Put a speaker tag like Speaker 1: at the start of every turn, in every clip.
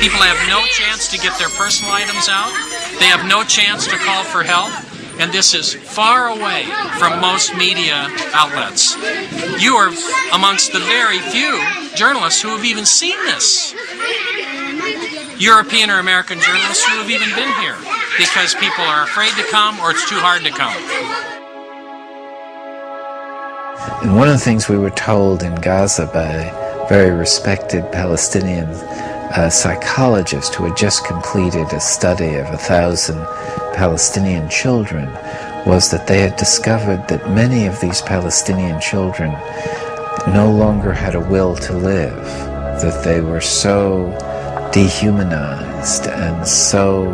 Speaker 1: People have no chance to get their personal items out. They have no chance to call for help. And this is far away from most media outlets. You are amongst the very few journalists who have even seen this. European or American journalists who have even been here because people are afraid to come or it's too hard to come.
Speaker 2: And one of the things we were told in Gaza by a very respected Palestinian psychologist who had just completed a study of 1,000 Palestinian children was that they had discovered that many of these Palestinian children no longer had a will to live, that they were so dehumanized and so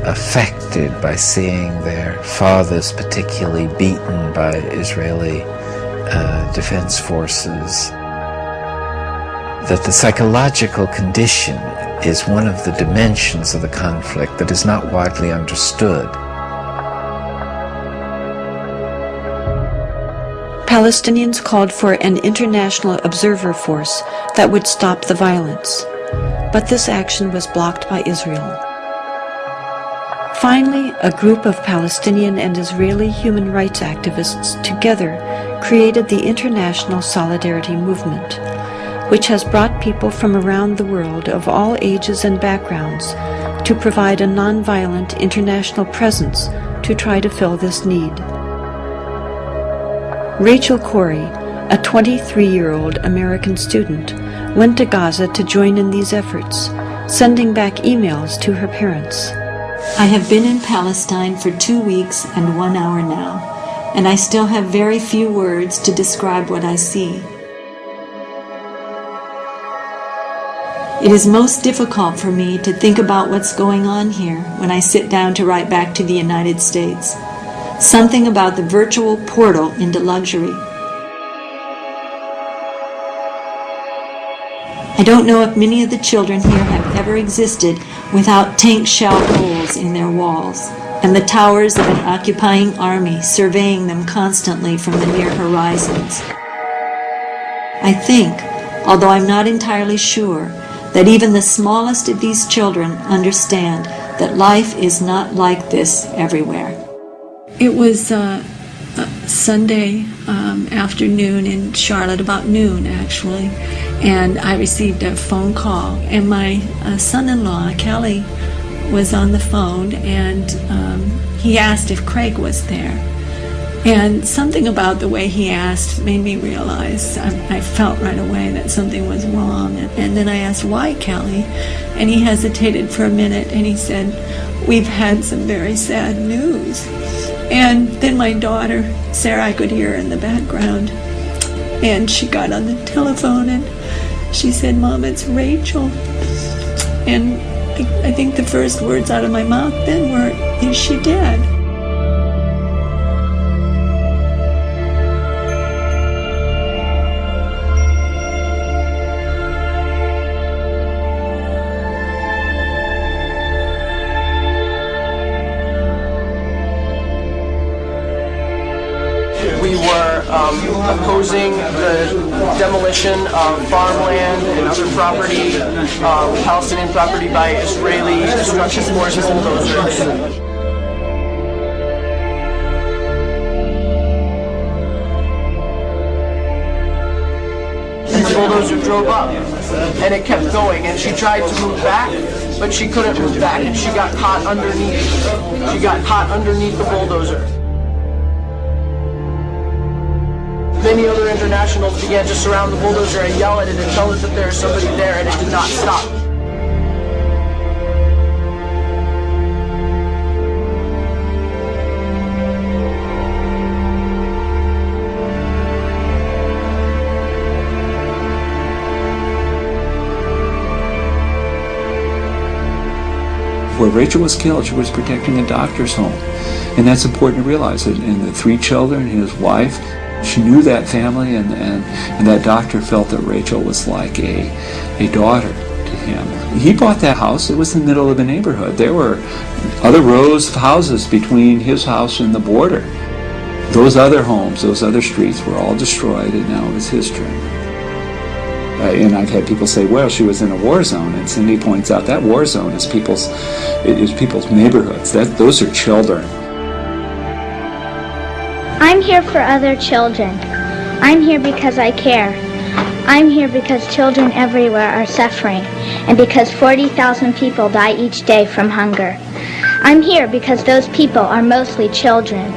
Speaker 2: affected by seeing their fathers particularly beaten by Israeli defense forces, that the psychological condition is one of the dimensions of the conflict that is not widely understood.
Speaker 3: Palestinians called for an international observer force that would stop the violence, but this action was blocked by Israel. Finally, a group of Palestinian and Israeli human rights activists together created the International Solidarity Movement, which has brought people from around the world of all ages and backgrounds to provide a nonviolent international presence to try to fill this need. Rachel Corrie, a 23-year-old American student, went to Gaza to join in these efforts, sending back emails to her parents.
Speaker 4: I have been in Palestine for 2 weeks and 1 hour now, and I still have very few words to describe what I see. It is most difficult for me to think about what's going on here when I sit down to write back to the United States. Something about the virtual portal into luxury. I don't know if many of the children here have ever existed without tank shell holes in their walls, and the towers of an occupying army surveying them constantly from the near horizons. I think, although I'm not entirely sure, that even the smallest of these children understand that life is not like this everywhere.
Speaker 5: It was Sunday afternoon in Charlotte, about noon actually, and I received a phone call, and my son-in-law, Kelly, was on the phone, and he asked if Craig was there. And something about the way he asked made me realize, I felt right away that something was wrong. And then I asked, why, Kelly? And he hesitated for a minute, and he said, we've had some very sad news. And then my daughter, Sarah, I could hear her in the background, and she got on the telephone, and she said, Mom, it's Rachel. And I think the first words out of my mouth then were, is she dead?
Speaker 6: We were opposing the demolition of farmland and other property, Palestinian property, by Israeli destruction forces and bulldozers. And the bulldozer drove up, and it kept going, and she tried to move back, but she couldn't move back, and she got caught underneath. She got caught underneath the bulldozer. Many other internationals began to surround the bulldozer and yell at it and tell us that there is somebody there, and it did not stop.
Speaker 7: Where Rachel was killed, she was protecting a doctor's home. And that's important to realize. And the 3 children, his wife, she knew that family, and that doctor felt that Rachel was like a daughter to him. He bought that house. It was in the middle of a neighborhood. There were other rows of houses between his house and the border. Those other homes, those other streets were all destroyed, and now it was history. And I've had people say, well, she was in a war zone, and Cindy points out that war zone is people's neighborhoods. Those are children.
Speaker 8: I'm here for other children. I'm here because I care. I'm here because children everywhere are suffering, and because 40,000 people die each day from hunger. I'm here because those people are mostly children.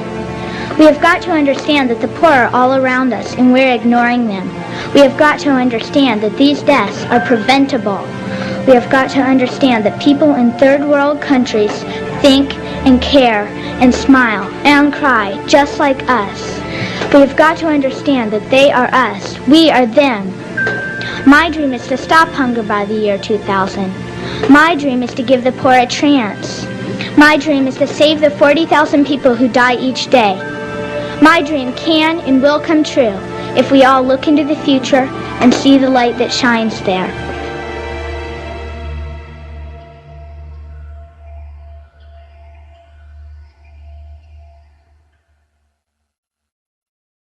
Speaker 8: We have got to understand that the poor are all around us and we're ignoring them. We have got to understand that these deaths are preventable. We have got to understand that people in third world countries think and care and smile and cry just like us. We have got to understand that they are us. We are them. My dream is to stop hunger by the year 2000. My dream is to give the poor a chance. My dream is to save the 40,000 people who die each day. My dream can and will come true if we all look into the future and see the light that shines there.